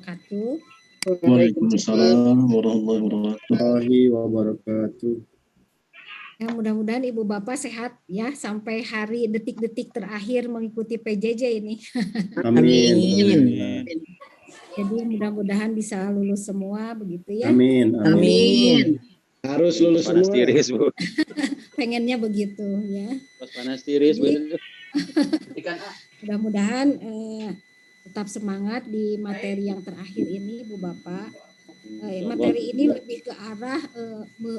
wabarakatuh. Waalaikumsalam warahmatullahi wabarakatuh. Ya, mudah-mudahan Ibu Bapak sehat ya sampai hari detik-detik terakhir mengikuti PJJ ini. Amin. Jadi mudah-mudahan bisa lulus semua begitu ya. Amin. Harus lulus panas semua. tiris, Bu. Pengennya begitu ya. Pas panas tiris, Bu. Mudah-mudahan tetap semangat di materi yang terakhir ini, Bu Bapak. Materi ini lebih ke arah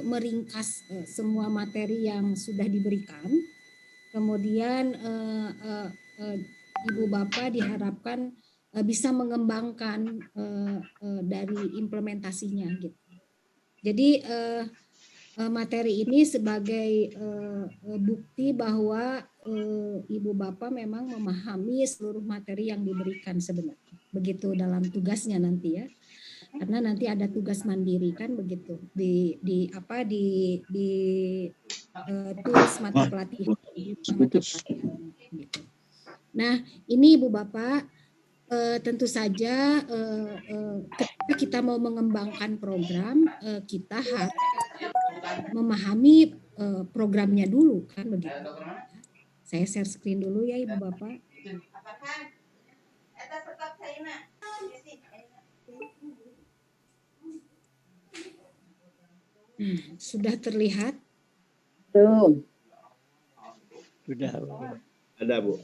meringkas semua materi yang sudah diberikan. Kemudian Ibu Bapak diharapkan bisa mengembangkan dari implementasinya gitu. Jadi materi ini sebagai bukti bahwa Ibu Bapak memang memahami seluruh materi yang diberikan sebenarnya. Begitu dalam tugasnya nanti ya. Karena nanti ada tugas mandiri kan begitu di tulis mata pelatihan. Gitu. Nah, ini Ibu Bapak tentu saja ketika kita mau mengembangkan program kita harus memahami programnya dulu kan begitu. Saya share screen dulu ya Ibu Bapak. Sudah terlihat? Belum. Sudah. Ada, Bu.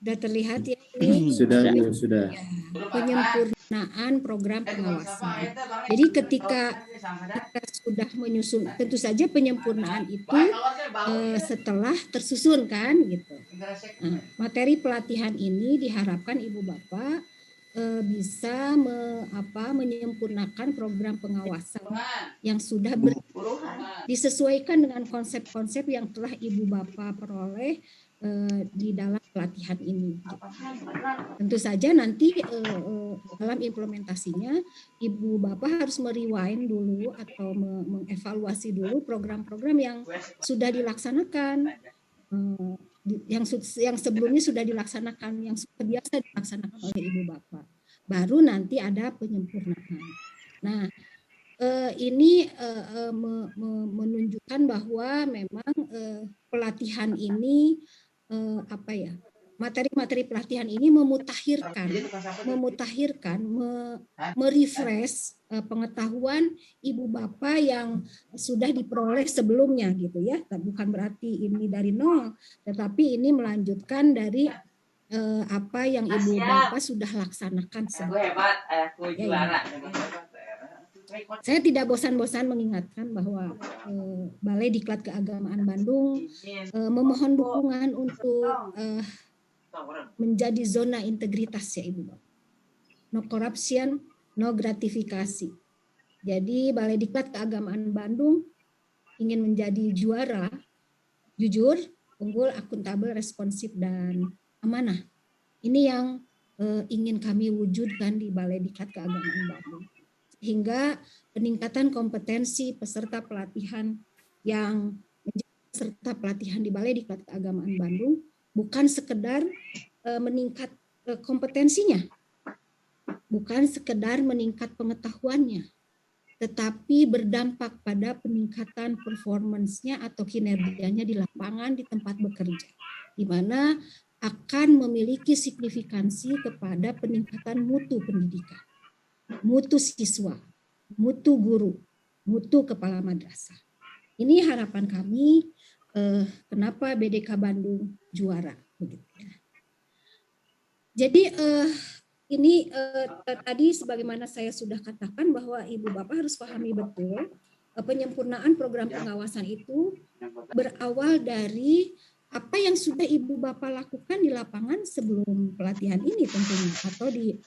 Sudah terlihat ya ini? Sudah, Bu, sudah. Ya, penyempurnaan program pengawasan. Jadi ketika kita sudah menyusun, tentu saja penyempurnaan itu setelah tersusun kan gitu. Nah, materi pelatihan ini diharapkan Ibu Bapak bisa menyempurnakan program pengawasan yang sudah disesuaikan dengan konsep-konsep yang telah Ibu Bapak peroleh di dalam pelatihan ini. Tentu saja nanti dalam implementasinya Ibu Bapak harus merewind dulu atau mengevaluasi dulu program-program yang sudah dilaksanakan, yang sebelumnya sudah dilaksanakan, yang sudah biasa dilaksanakan oleh Ibu Bapak. Baru nanti ada penyempurnaan. Nah, ini menunjukkan bahwa memang pelatihan ini materi-materi pelatihan ini merefresh pengetahuan Ibu Bapak yang sudah diperoleh sebelumnya gitu ya. Bukan berarti ini dari nol, tetapi ini melanjutkan dari apa yang Ibu Bapak sudah laksanakan sebelumnya. Saya tidak bosan-bosan mengingatkan bahwa Balai Diklat Keagamaan Bandung memohon dukungan untuk menjadi zona integritas ya Ibu Bapak. No corruption, no gratifikasi. Jadi Balai Diklat Keagamaan Bandung ingin menjadi juara, jujur, unggul, akuntabel, responsif, dan amanah. Ini yang ingin kami wujudkan di Balai Diklat Keagamaan Bandung. Sehingga peningkatan kompetensi peserta pelatihan yang menjadi peserta pelatihan di Balai Diklat Keagamaan Bandung bukan sekedar meningkat kompetensinya, bukan sekedar meningkat pengetahuannya, tetapi berdampak pada peningkatan performance-nya atau kinerjanya di lapangan di tempat bekerja, di mana akan memiliki signifikansi kepada peningkatan mutu pendidikan, mutu siswa, mutu guru, mutu kepala madrasah. Ini harapan kami kenapa BDK Bandung juara begitu ya. Jadi ini tadi sebagaimana saya sudah katakan bahwa Ibu Bapak harus pahami betul penyempurnaan program pengawasan itu berawal dari apa yang sudah Ibu Bapak lakukan di lapangan sebelum pelatihan ini tentunya, atau di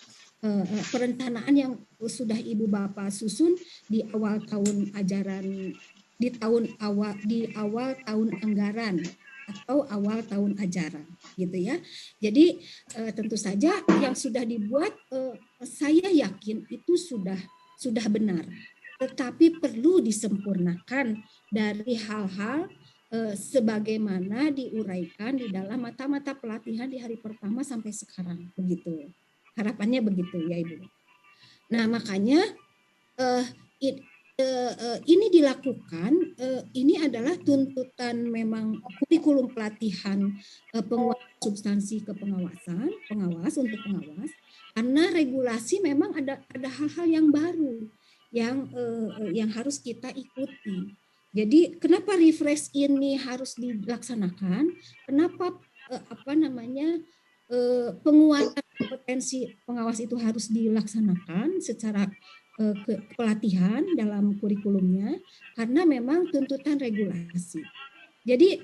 perencanaan yang sudah Ibu Bapak susun di awal tahun ajaran, di awal tahun anggaran atau awal tahun ajaran gitu ya. Jadi tentu saja yang sudah dibuat saya yakin itu sudah benar, tetapi perlu disempurnakan dari hal-hal sebagaimana diuraikan di dalam mata-mata pelatihan di hari pertama sampai sekarang begitu. Harapannya begitu ya Ibu. Nah, makanya ini dilakukan, ini adalah tuntutan memang kurikulum pelatihan penguatan substansi kepengawasan, pengawas untuk pengawas, karena regulasi memang ada hal-hal yang baru yang harus kita ikuti. Jadi kenapa refresh ini harus dilaksanakan? Kenapa penguatan kompetensi pengawas itu harus dilaksanakan secara pelatihan dalam kurikulumnya, karena memang tuntutan regulasi. Jadi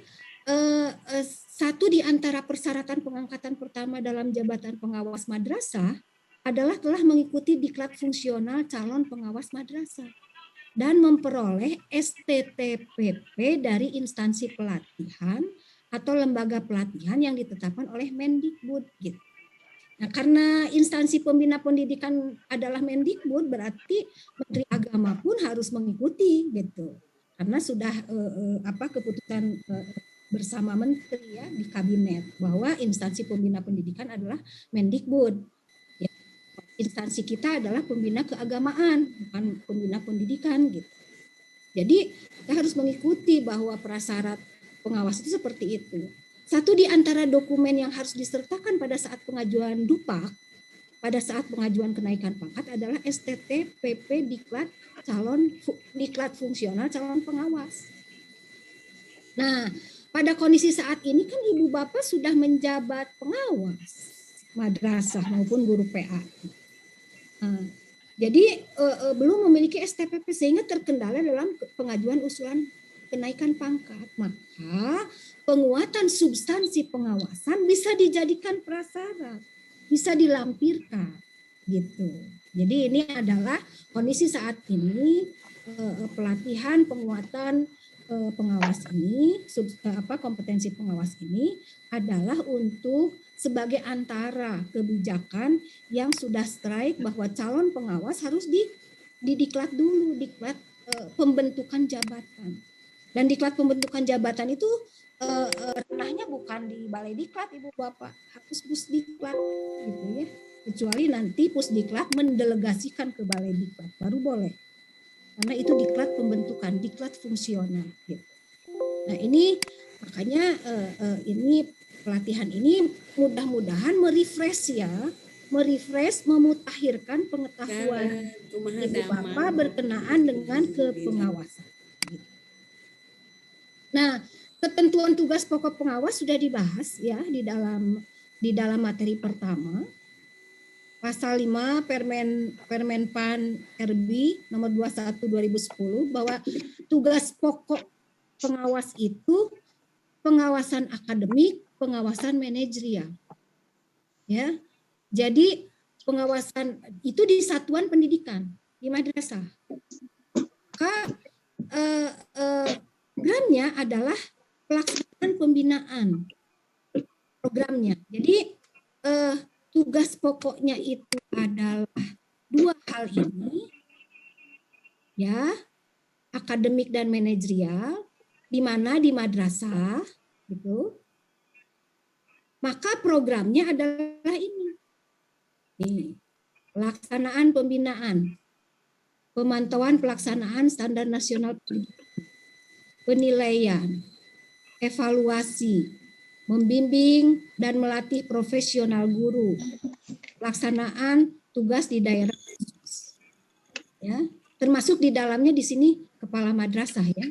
satu di antara persyaratan pengangkatan pertama dalam jabatan pengawas madrasah adalah telah mengikuti diklat fungsional calon pengawas madrasah dan memperoleh STTPP dari instansi pelatihan atau lembaga pelatihan yang ditetapkan oleh Mendikbud gitu. Nah, karena instansi pembina pendidikan adalah Mendikbud, berarti Menteri Agama pun harus mengikuti gitu. Karena sudah keputusan bersama Menteri ya di kabinet bahwa instansi pembina pendidikan adalah Mendikbud. Ya, instansi kita adalah pembina keagamaan, bukan pembina pendidikan gitu. Jadi kita harus mengikuti bahwa prasyarat pengawas itu seperti itu. Satu di antara dokumen yang harus disertakan pada saat pengajuan DUPAK, pada saat pengajuan kenaikan pangkat adalah STTPP diklat fungsional calon pengawas. Nah, pada kondisi saat ini kan ibu bapak sudah menjabat pengawas madrasah maupun guru PA. Jadi belum memiliki STPP sehingga terkendala dalam pengajuan usulan kenaikan pangkat, maka penguatan substansi pengawasan bisa dijadikan prasyarat, bisa dilampirkan gitu. Jadi ini adalah kondisi saat ini, pelatihan penguatan pengawas ini, kompetensi pengawas ini adalah untuk sebagai antara kebijakan yang sudah strike bahwa calon pengawas harus didiklat dulu, diklat pembentukan jabatan. Dan diklat pembentukan jabatan itu ranahnya bukan di Balai Diklat Ibu Bapak, harus Pusdiklat gitu ya. Kecuali nanti Pusdiklat mendelegasikan ke Balai Diklat baru boleh. Karena itu diklat pembentukan, diklat fungsional gitu. Nah, ini makanya ini pelatihan ini mudah-mudahan merefresh, memutakhirkan pengetahuan Ibu Bapak berkenaan dengan kepengawasan. Nah, ketentuan tugas pokok pengawas sudah dibahas ya di dalam materi pertama. Pasal 5 Permenpan RB nomor 21 2010 bahwa tugas pokok pengawas itu pengawasan akademik, pengawasan manajerial. Ya. Jadi pengawasan itu di satuan pendidikan di madrasah. Maka programnya adalah pelaksanaan pembinaan programnya. Jadi tugas pokoknya itu adalah dua hal ini, ya, akademik dan manajerial, di mana di madrasah, gitu. Maka programnya adalah ini, pelaksanaan pembinaan, pemantauan pelaksanaan standar nasional pendidikan, penilaian, evaluasi, membimbing dan melatih profesional guru, pelaksanaan tugas di daerah khusus, ya, termasuk di dalamnya di sini kepala madrasah ya,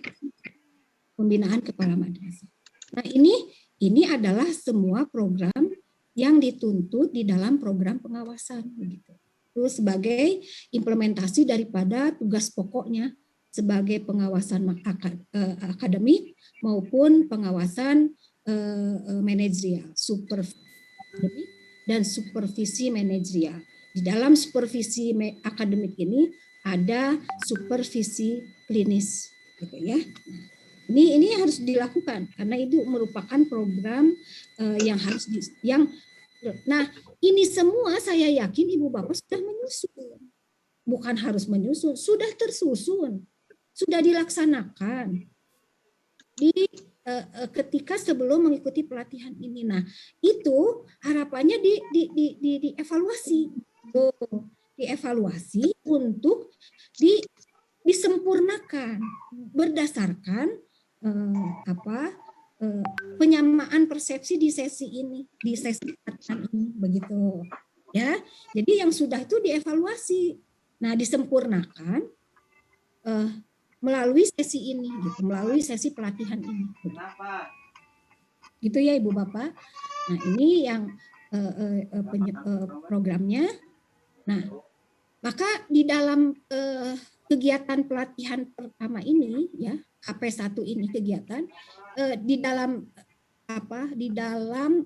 pembinaan kepala madrasah. Nah ini adalah semua program yang dituntut di dalam program pengawasan begitu. Terus sebagai implementasi daripada tugas pokoknya sebagai pengawasan akademik maupun pengawasan manajerial, supervisi akademik dan supervisi manajerial. Di dalam supervisi akademik ini ada supervisi klinis, gitu ya. Ini harus dilakukan karena itu merupakan program yang harus Nah, ini semua saya yakin Ibu Bapak sudah menyusun. Bukan harus menyusun, sudah tersusun. Sudah dilaksanakan ketika sebelum mengikuti pelatihan ini. Nah, itu harapannya dievaluasi. dievaluasi untuk disempurnakan berdasarkan penyamaan persepsi di sesi ini, di sesi latihan ini, begitu ya. Jadi yang sudah itu dievaluasi, nah disempurnakan melalui sesi ini, gitu, melalui sesi pelatihan ini, gitu ya Ibu Bapak. Nah ini yang programnya. Nah maka di dalam kegiatan pelatihan pertama ini, ya KP1 ini kegiatan di dalam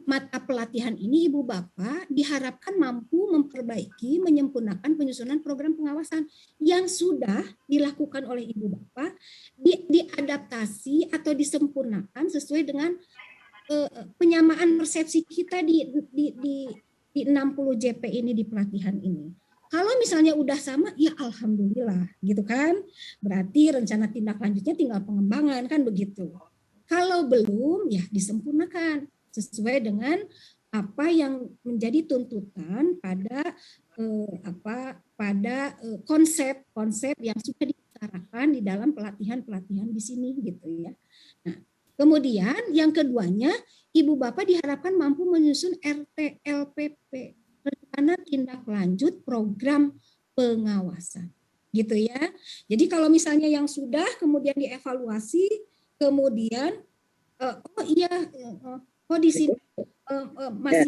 mata pelatihan ini Ibu Bapak diharapkan mampu memperbaiki, menyempurnakan penyusunan program pengawasan yang sudah dilakukan oleh Ibu Bapak, diadaptasi atau disempurnakan sesuai dengan penyamaan persepsi kita di 60 JP ini, di pelatihan ini. Kalau misalnya udah sama, ya alhamdulillah, gitu kan? Berarti rencana tindak lanjutnya tinggal pengembangan, kan begitu. Kalau belum, ya disempurnakan sesuai dengan apa yang menjadi tuntutan pada konsep yang sudah dibicarakan di dalam pelatihan di sini, gitu ya. Nah, kemudian yang keduanya, Ibu Bapak diharapkan mampu menyusun RTLPP, rencana tindak lanjut program pengawasan, gitu ya. Jadi kalau misalnya yang sudah kemudian dievaluasi, kemudian di sini masih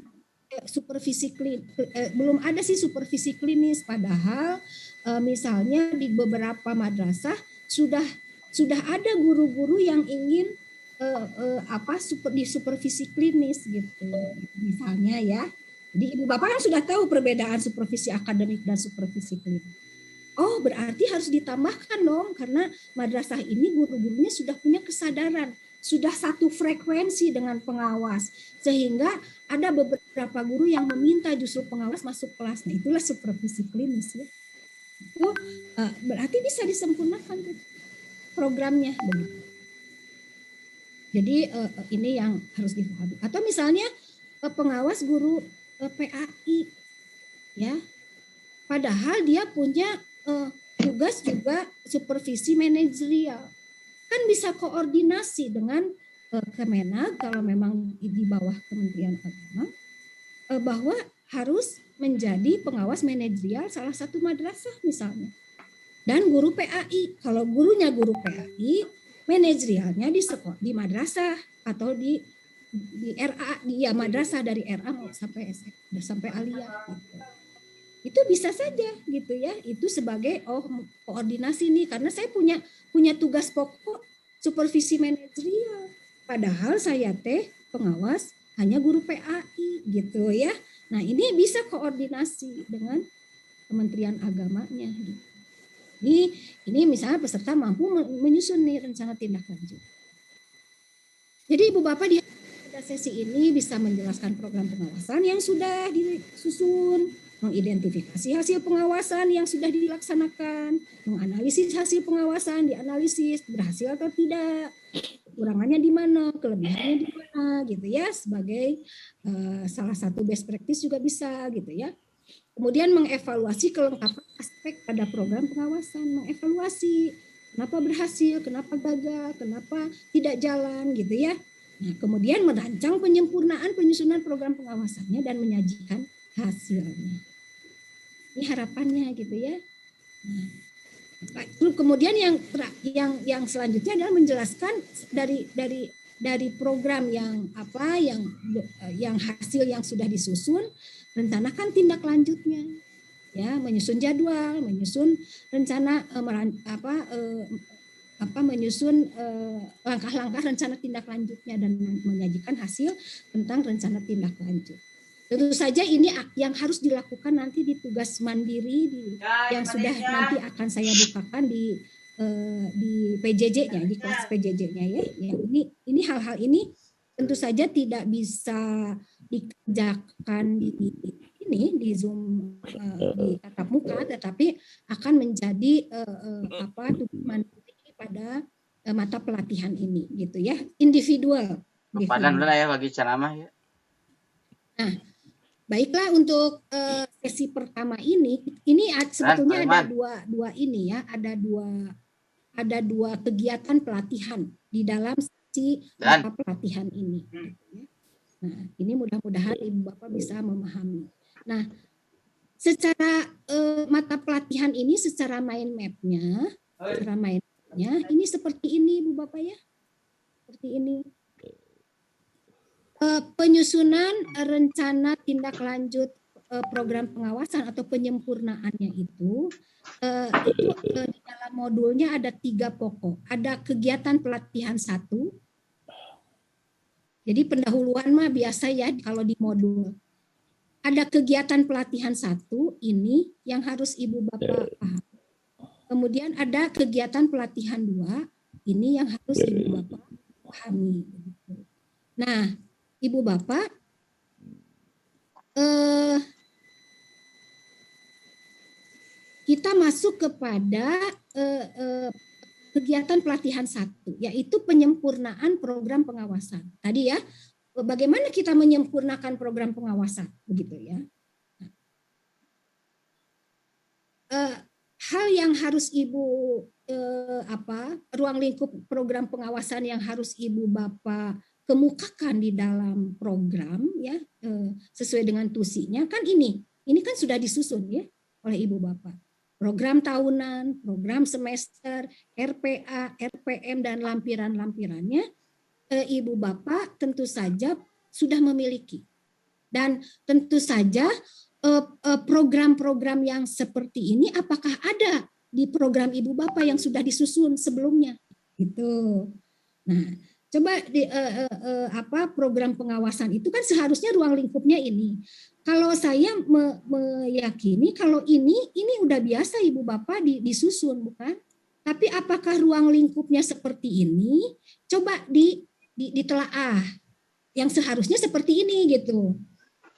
supervisi klinis, belum ada sih supervisi klinis, padahal misalnya di beberapa madrasah sudah ada guru-guru yang ingin di supervisi klinis, gitu misalnya ya. Jadi Ibu Bapak kan sudah tahu perbedaan supervisi akademik dan supervisi klinis. Oh, berarti harus ditambahkan dong, karena madrasah ini guru-gurunya sudah punya kesadaran, sudah satu frekuensi dengan pengawas, sehingga ada beberapa guru yang meminta justru pengawas masuk kelas. Nah, itulah supervisi klinis ya. Itu berarti bisa disempurnakan tuh programnya begitu. Jadi ini yang harus dipahami. Atau misalnya pengawas guru PAI, ya, padahal dia punya tugas juga supervisi manajerial, kan bisa koordinasi dengan Kemenag kalau memang di bawah Kementerian Agama, bahwa harus menjadi pengawas manajerial salah satu madrasah misalnya. Dan guru PAI, kalau gurunya guru PAI, manajerialnya di madrasah atau di RA, dia madrasah dari RA mau sampai aliyah gitu. Itu bisa saja gitu ya, itu sebagai koordinasi nih, karena saya punya tugas pokok supervisi manajerial, padahal saya pengawas hanya guru PAI gitu ya. Nah, ini bisa koordinasi dengan Kementerian Agamanya gitu. Ini misalnya peserta mampu menyusun nih rencana tindak lanjut. Jadi Ibu Bapak di sesi ini bisa menjelaskan program pengawasan yang sudah disusun, mengidentifikasi hasil pengawasan yang sudah dilaksanakan, menganalisis hasil pengawasan, dianalisis berhasil atau tidak, kekurangannya di mana, kelebihannya di mana, gitu ya, sebagai salah satu best practice juga bisa, gitu ya. Kemudian mengevaluasi kelengkapan aspek pada program pengawasan, mengevaluasi kenapa berhasil, kenapa gagal, kenapa tidak jalan, gitu ya. Nah, kemudian merancang penyempurnaan penyusunan program pengawasannya dan menyajikan hasilnya. Ini harapannya gitu ya. Nah, kemudian yang selanjutnya adalah menjelaskan dari program yang hasil yang sudah disusun, rencanakan tindak lanjutnya. Ya, menyusun jadwal, menyusun rencana menyusun langkah-langkah rencana tindak lanjutnya dan menyajikan hasil tentang rencana tindak lanjut. Tentu saja ini yang harus dilakukan nanti di tugas mandiri yang sudah nanti akan saya bukakan di PJJ-nya, di kelas PJJ-nya ya. Ini hal-hal ini tentu saja tidak bisa dikerjakan di Zoom di tatap muka, tetapi akan menjadi tugas mandiri pada mata pelatihan ini gitu ya, individual. Padahal lah ya bagi ceramah ya. Nah, Baiklah, untuk sesi pertama ini sebetulnya ada dua ini ya, ada dua kegiatan pelatihan di dalam sesi mata pelatihan ini. Nah, ini mudah-mudahan Ibu Bapak bisa memahami. Nah, secara mata pelatihan ini, secara mind map-nya, ini seperti ini Ibu Bapak ya, seperti ini. Penyusunan rencana tindak lanjut program pengawasan atau penyempurnaannya itu di dalam modulnya ada 3 pokok. Ada kegiatan pelatihan 1. Jadi pendahuluan mah biasa ya kalau di modul. Ada kegiatan pelatihan 1 ini yang harus Ibu Bapak paham. Kemudian ada kegiatan pelatihan 2 ini yang harus Ibu Bapak pahami. Nah, Ibu Bapak, kita masuk kepada kegiatan pelatihan 1, yaitu penyempurnaan program pengawasan. Tadi ya, bagaimana kita menyempurnakan program pengawasan, begitu ya. Hal yang harus Ibu ruang lingkup program pengawasan yang harus Ibu Bapak kemukakan di dalam program ya, sesuai dengan tusinya kan ini kan sudah disusun ya oleh Ibu Bapak. Program tahunan, program semester, RPA, RPM dan lampiran-lampirannya Ibu Bapak tentu saja sudah memiliki. Dan tentu saja program-program yang seperti ini apakah ada di program Ibu Bapak yang sudah disusun sebelumnya gitu. Nah, coba program pengawasan itu kan seharusnya ruang lingkupnya ini. Kalau saya meyakini kalau ini udah biasa Ibu Bapak disusun, bukan? Tapi apakah ruang lingkupnya seperti ini? Coba ditelaah. Yang seharusnya seperti ini gitu.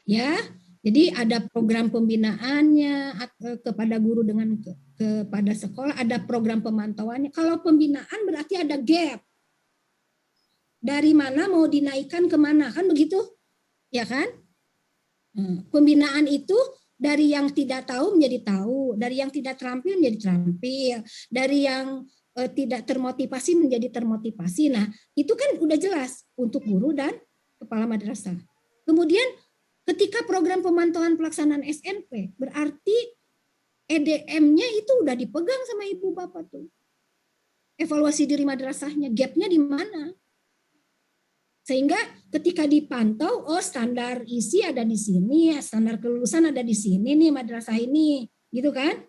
Ya. Jadi ada program pembinaannya kepada guru dengan kepada sekolah, ada program pemantauannya. Kalau pembinaan berarti ada gap. Dari mana mau dinaikkan kemana, kan begitu? Ya kan? Pembinaan itu dari yang tidak tahu menjadi tahu, dari yang tidak terampil menjadi terampil, dari yang tidak termotivasi menjadi termotivasi. Nah, itu kan udah jelas untuk guru dan kepala madrasah. Kemudian ketika program pemantauan pelaksanaan SNP, berarti EDM-nya itu udah dipegang sama Ibu Bapak tuh. Evaluasi diri madrasahnya, gap-nya di mana? Sehingga ketika dipantau, oh standar isi ada di sini, standar kelulusan ada di sini nih madrasah ini, gitu kan?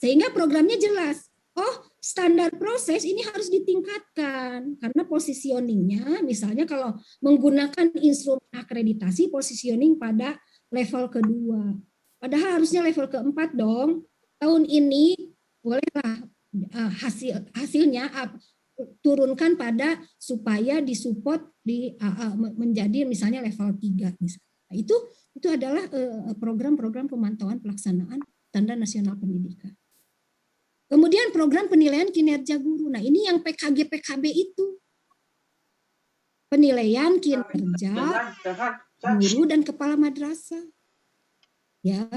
Sehingga programnya jelas. Oh, standar proses ini harus ditingkatkan karena positioningnya, misalnya kalau menggunakan instrumen akreditasi, positioning pada level kedua. Padahal harusnya level keempat dong. Tahun ini bolehlah hasilnya turunkan pada supaya disupport menjadi misalnya level 3 misalnya. Itu adalah program-program pemantauan pelaksanaan Standar Nasional Pendidikan. Kemudian program penilaian kinerja guru. Nah, ini yang PKG-PKB itu. Penilaian kinerja guru dan kepala madrasah. Ya.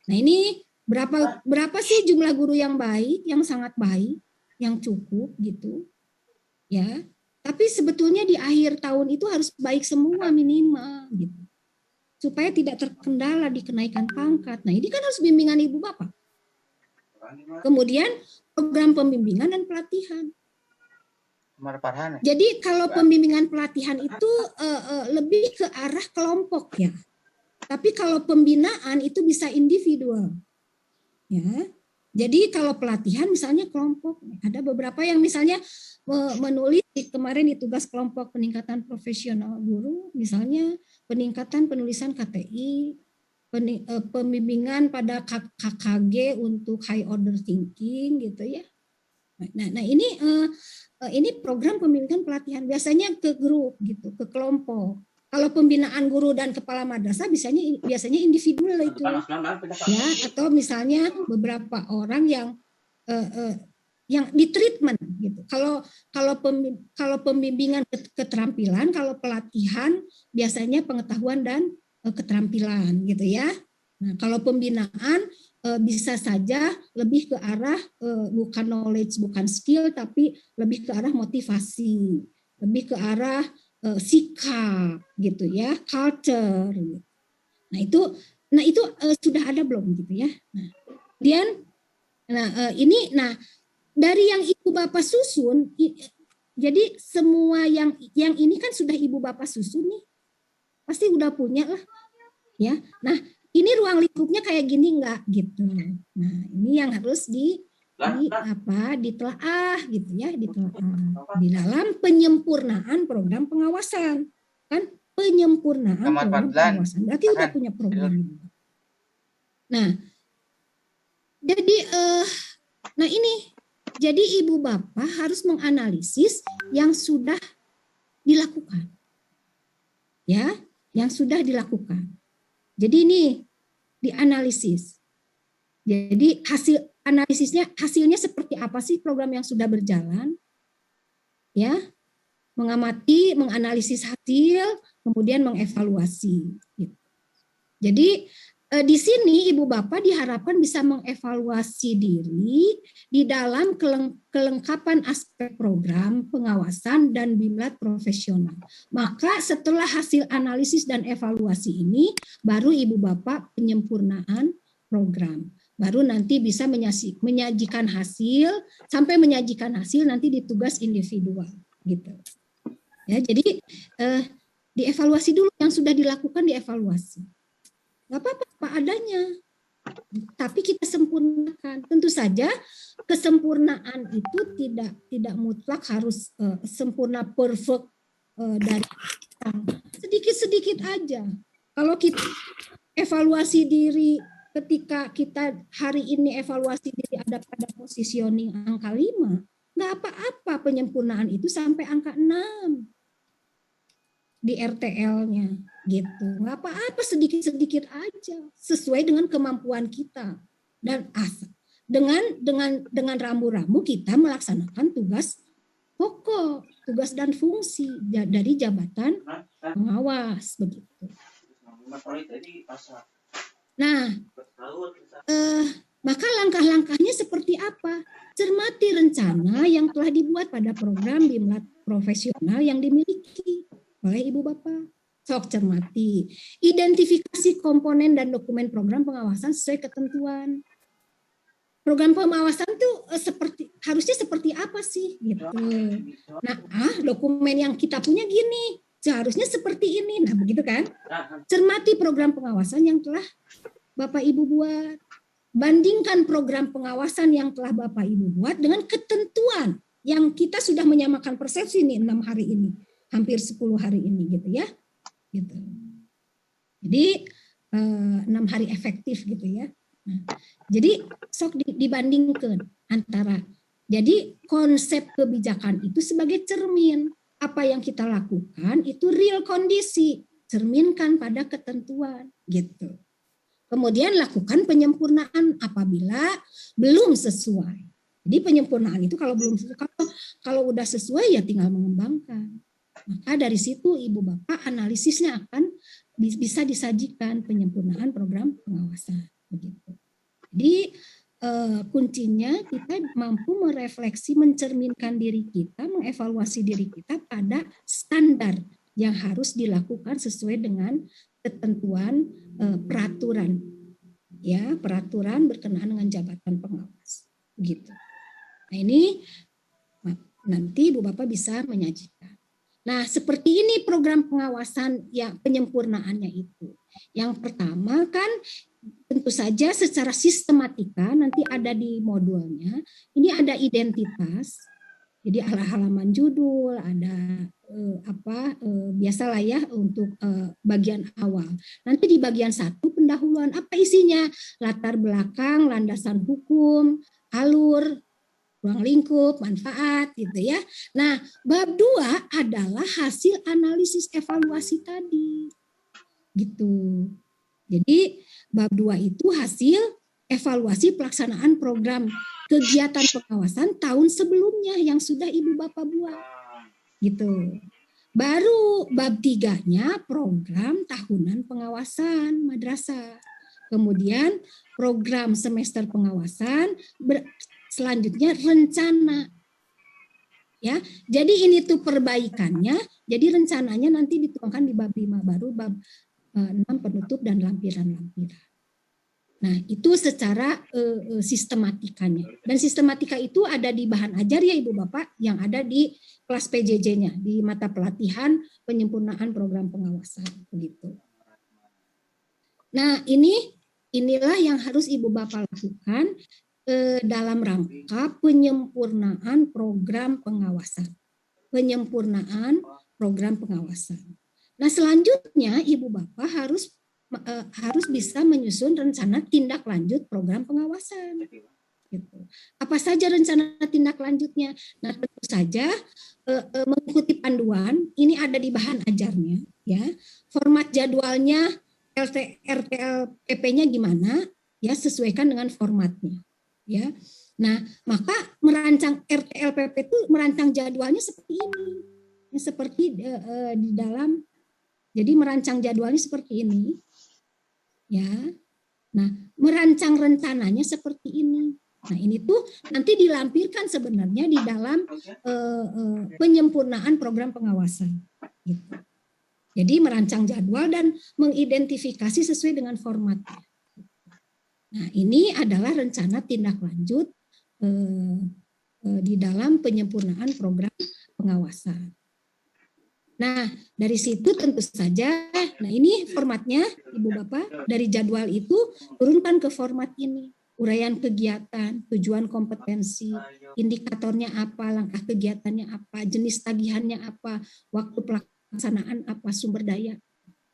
Nah, ini berapa sih jumlah guru yang baik, yang sangat baik, yang cukup gitu. Ya, tapi sebetulnya di akhir tahun itu harus baik semua minimal gitu. Supaya tidak terkendala di kenaikan pangkat. Nah, ini kan harus bimbingan Ibu Bapak. Kemudian program pembimbingan dan pelatihan. Jadi kalau pembimbingan pelatihan itu lebih ke arah kelompok ya. Tapi kalau pembinaan itu bisa individual. Ya. Jadi kalau pelatihan misalnya kelompok, ada beberapa yang misalnya menulis kemarin di tugas kelompok peningkatan profesional guru, misalnya peningkatan penulisan KTI, pembimbingan pada KKG untuk high order thinking gitu ya. Nah ini program pembimbingan pelatihan biasanya ke grup gitu, ke kelompok. Kalau pembinaan guru dan kepala madrasah biasanya individual itu, ya, atau misalnya beberapa orang yang di treatment gitu. Kalau pembimbingan keterampilan, kalau pelatihan biasanya pengetahuan dan keterampilan gitu ya. Nah, kalau pembinaan bisa saja lebih ke arah bukan knowledge, bukan skill, tapi lebih ke arah motivasi, lebih ke arah sikap gitu ya, culture. Nah itu sudah ada belum gitu ya. Nah, kemudian ini dari yang ibu bapak susun, jadi semua yang ini kan sudah ibu bapak susun nih, pasti udah punya lah ya. Nah ini ruang lingkupnya kayak gini enggak gitu. Nah ini yang harus ditelaah gitu ya, ditelaah di dalam penyempurnaan program pengawasan kan, penyempurnaan program pengawasan berarti udah punya program. Nah jadi ini jadi ibu bapak harus menganalisis yang sudah dilakukan ya, yang sudah dilakukan. Jadi ini dianalisis. Jadi hasilnya seperti apa sih program yang sudah berjalan? Ya, mengamati, menganalisis hasil, kemudian mengevaluasi. Gitu. Jadi di sini ibu bapak diharapkan bisa mengevaluasi diri di dalam kelengkapan aspek program pengawasan dan BIMLAT profesional. Maka setelah hasil analisis dan evaluasi ini baru ibu bapak penyempurnaan program. Baru nanti bisa menyajikan hasil, sampai menyajikan hasil nanti di tugas individual gitu. Ya, jadi dievaluasi dulu yang sudah dilakukan, dievaluasi. Gak apa-apa adanya, tapi kita sempurnakan. Tentu saja kesempurnaan itu tidak mutlak harus sempurna perfect dari kita. Sedikit-sedikit aja. Kalau kita evaluasi diri ketika kita hari ini evaluasi diri ada pada positioning angka 5, nggak apa-apa penyempurnaan itu sampai angka 6 di RTL-nya gitu. Nggak apa-apa, sedikit-sedikit aja sesuai dengan kemampuan kita. Dan dengan rambu-rambu kita melaksanakan tugas pokok, tugas dan fungsi dari jabatan pengawas begitu. Nah, maka langkah-langkahnya seperti apa? Cermati rencana yang telah dibuat pada program BIMLAT profesional yang dimiliki oleh ibu bapak. Sok cermati. Identifikasi komponen dan dokumen program pengawasan sesuai ketentuan. Program pengawasan itu harusnya seperti apa sih? Gitu. Nah, dokumen yang kita punya gini, seharusnya seperti ini. Nah, begitu kan? Cermati program pengawasan yang telah Bapak Ibu buat. Bandingkan program pengawasan yang telah Bapak Ibu buat dengan ketentuan yang kita sudah menyamakan persepsi nih 6 hari ini. Hampir 10 hari ini gitu ya. Gitu. Jadi 6 hari efektif gitu ya. Nah, jadi sok dibandingkan antara. Jadi konsep kebijakan itu sebagai cermin. Apa yang kita lakukan itu real kondisi. Cerminkan pada ketentuan gitu. Kemudian lakukan penyempurnaan apabila belum sesuai. Jadi penyempurnaan itu kalau belum sesuai, kalau udah sesuai ya tinggal mengembangkan. Maka dari situ ibu bapak analisisnya akan bisa disajikan penyempurnaan program pengawasan. Begitu. Jadi kuncinya kita mampu merefleksi, mencerminkan diri kita, mengevaluasi diri kita pada standar yang harus dilakukan sesuai dengan ketentuan peraturan, ya peraturan berkenaan dengan jabatan pengawas, gitu. Nah ini nanti ibu bapak bisa menyajikan. Nah seperti ini program pengawasan yang penyempurnaannya itu. Yang pertama kan tentu saja secara sistematika nanti ada di modulnya. Ini ada identitas. Jadi halaman judul, ada biasalah ya untuk bagian awal. Nanti di bagian 1 pendahuluan apa isinya? Latar belakang, landasan hukum, alur, ruang lingkup, manfaat gitu ya. Nah, bab 2 adalah hasil analisis evaluasi tadi. Gitu. Jadi bab 2 itu hasil evaluasi pelaksanaan program kegiatan pengawasan tahun sebelumnya yang sudah ibu bapak buat. Gitu. Baru bab 3-nya program tahunan pengawasan madrasah. Kemudian program semester pengawasan, selanjutnya rencana. Ya, jadi ini tuh perbaikannya. Jadi rencananya nanti dituangkan di bab 5 baru bab 6 penutup dan lampiran-lampiran. Nah, itu secara sistematikanya. Dan sistematika itu ada di bahan ajar ya Ibu Bapak yang ada di kelas PJJ-nya, di mata pelatihan penyempurnaan program pengawasan begitu. Nah, inilah yang harus Ibu Bapak lakukan dalam rangka penyempurnaan program pengawasan. Penyempurnaan program pengawasan. Nah, selanjutnya Ibu Bapak harus bisa menyusun rencana tindak lanjut program pengawasan. Gitu. Apa saja rencana tindak lanjutnya? Nah, tentu saja mengikuti panduan. Ini ada di bahan ajarnya, ya. Format jadwalnya RTLPP-nya gimana? Ya, sesuaikan dengan formatnya. Ya. Nah, maka merancang RTLPP itu merancang jadwalnya seperti ini. Seperti di dalam. Jadi merancang jadwalnya seperti ini. Ya, nah merancang rencananya seperti ini. Nah ini tuh nanti dilampirkan sebenarnya di dalam penyempurnaan program pengawasan. Gitu. Jadi merancang jadwal dan mengidentifikasi sesuai dengan formatnya. Nah ini adalah rencana tindak lanjut di dalam penyempurnaan program pengawasan. Nah, dari situ tentu saja, nah ini formatnya Ibu Bapak, dari jadwal itu turunkan ke format ini. Uraian kegiatan, tujuan kompetensi, indikatornya apa, langkah kegiatannya apa, jenis tagihannya apa, waktu pelaksanaan apa, sumber daya.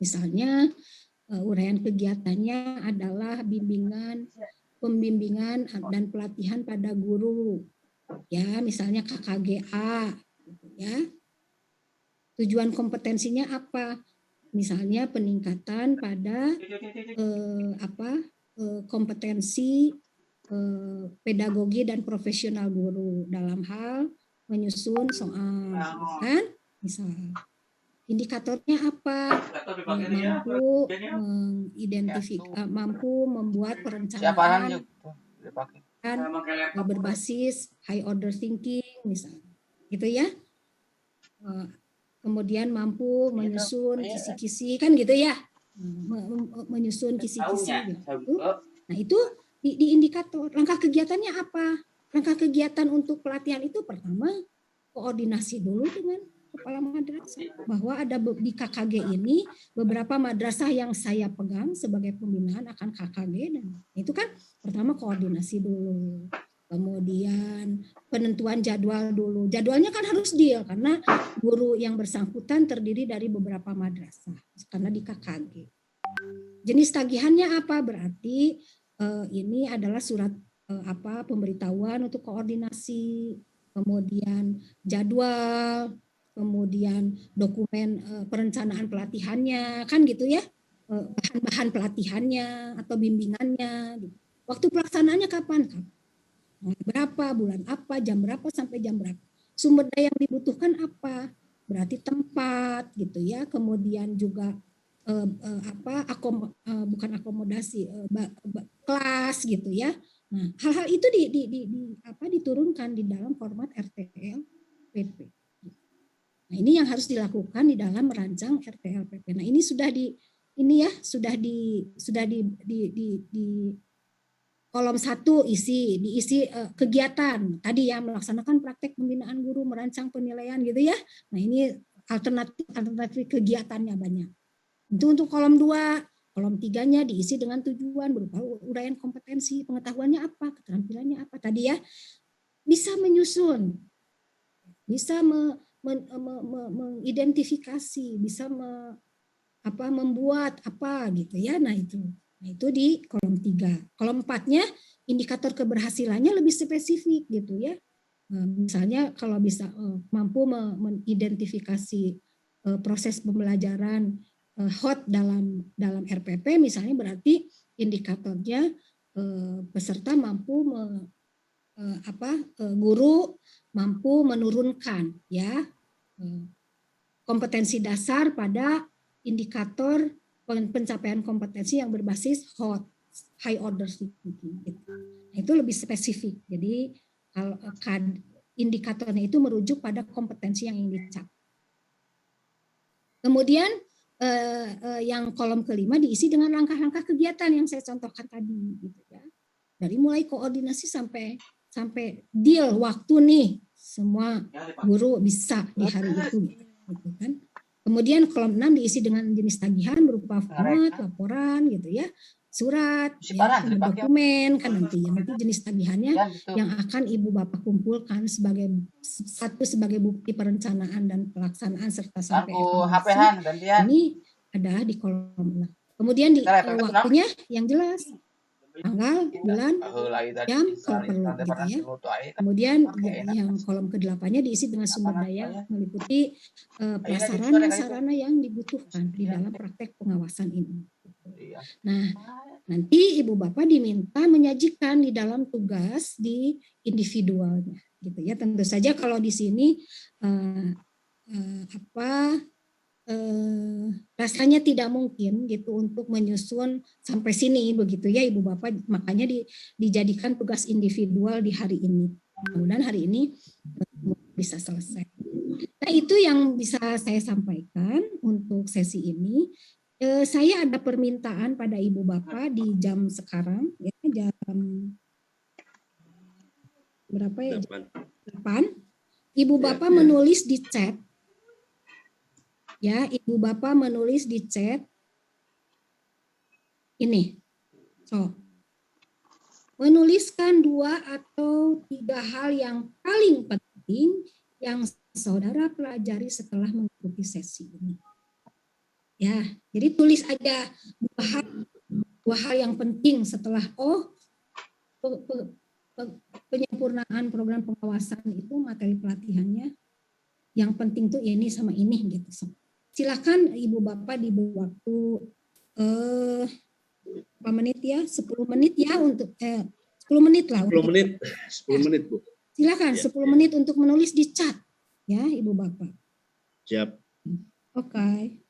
Misalnya uraian kegiatannya adalah pembimbingan dan pelatihan pada guru. Ya, misalnya KKGA gitu ya. Tujuan kompetensinya apa? Misalnya peningkatan pada kompetensi pedagogi dan profesional guru dalam hal menyusun soal, kan? Misal indikatornya apa? Mampu membuat perencanaan berbasis high order thinking, misalnya, gitu ya. Kemudian mampu menyusun kisi-kisi, kan gitu ya, menyusun kisi-kisi gitu. Nah itu di indikator. Langkah kegiatannya apa? Langkah kegiatan untuk pelatihan itu pertama koordinasi dulu dengan kepala madrasah, bahwa ada di KKG ini beberapa madrasah yang saya pegang sebagai pembinaan akan KKG, dan itu kan pertama koordinasi dulu. Kemudian penentuan jadwal dulu. Jadwalnya kan harus deal karena guru yang bersangkutan terdiri dari beberapa madrasah karena di KKG. Jenis tagihannya apa? Berarti ini adalah surat pemberitahuan untuk koordinasi, kemudian jadwal, kemudian dokumen perencanaan pelatihannya, kan gitu ya, bahan-bahan pelatihannya atau bimbingannya. Gitu. Waktu pelaksanaannya kapan? Berapa, bulan apa, jam berapa sampai jam berapa. Sumber daya yang dibutuhkan apa? Berarti tempat gitu ya. Kemudian juga bukan akomodasi, kelas gitu ya. Nah, hal-hal itu diturunkan di dalam format RTLPP. Nah, ini yang harus dilakukan di dalam merancang RTLPP. Nah, ini sudah di kolom 1 diisi kegiatan tadi ya, melaksanakan praktek pembinaan guru, merancang penilaian gitu ya. Nah ini alternatif kegiatannya banyak. Itu untuk kolom 2, kolom 3-nya diisi dengan tujuan berupa uraian kompetensi, pengetahuannya apa, keterampilannya apa tadi ya. Bisa menyusun, bisa mengidentifikasi, bisa membuat apa gitu ya. Nah itu di kolom 3. Kolom 4-nya indikator keberhasilannya lebih spesifik gitu ya. Misalnya kalau bisa mampu mengidentifikasi proses pembelajaran hot dalam RPP, misalnya berarti indikatornya peserta mampu guru mampu menurunkan ya kompetensi dasar pada indikator pencapaian kompetensi yang berbasis HOT, high order thinking. Gitu. Nah, itu lebih spesifik. Jadi kalau indikatornya itu merujuk pada kompetensi yang ingin dicapai. Kemudian yang kolom kelima diisi dengan langkah-langkah kegiatan yang saya contohkan tadi, gitu ya. Dari mulai koordinasi sampai deal waktu nih, semua guru bisa di hari itu, gitu kan. Kemudian kolom 6 diisi dengan jenis tagihan berupa format, laporan, gitu ya, surat, ya, dokumen, kan nanti jenis tagihannya yang akan ibu bapak kumpulkan sebagai bukti perencanaan dan pelaksanaan serta sampai evaluasi. Ini ada di kolom 6. Kemudian di waktunya yang jelas, tanggal, bulan, jam kalau perlu, gitu ya. Kemudian yang kolom ke-8-nya diisi dengan sumber daya meliputi prasarana sarana yang dibutuhkan di dalam praktek pengawasan ini. Nah, nanti ibu bapak diminta menyajikan di dalam tugas di individualnya, gitu ya. Tentu saja kalau di sini rasanya tidak mungkin gitu untuk menyusun sampai sini begitu ya ibu bapak, makanya dijadikan tugas individual di hari ini. Mudah-mudahan hari ini bisa selesai. Nah, itu yang bisa saya sampaikan untuk sesi ini. Saya ada permintaan pada ibu bapak di jam sekarang ya, jam berapa ya? 8. Ibu bapak menulis di chat. Ya, ibu bapak menulis di chat ini. So, menuliskan 2 atau 3 hal yang paling penting yang saudara pelajari setelah mengikuti sesi ini. Ya, jadi tulis aja 2 hal yang penting setelah penyempurnaan program pengawasan itu materi pelatihannya yang penting tuh ini sama ini gitu. So, silakan ibu bapak diberi waktu berapa menit ya? 10 menit ya untuk 10 menit lah. 10 menit. 10 menit, Bu. Silakan ya, 10 menit untuk menulis di chat ya, ibu bapak. Siap. Oke.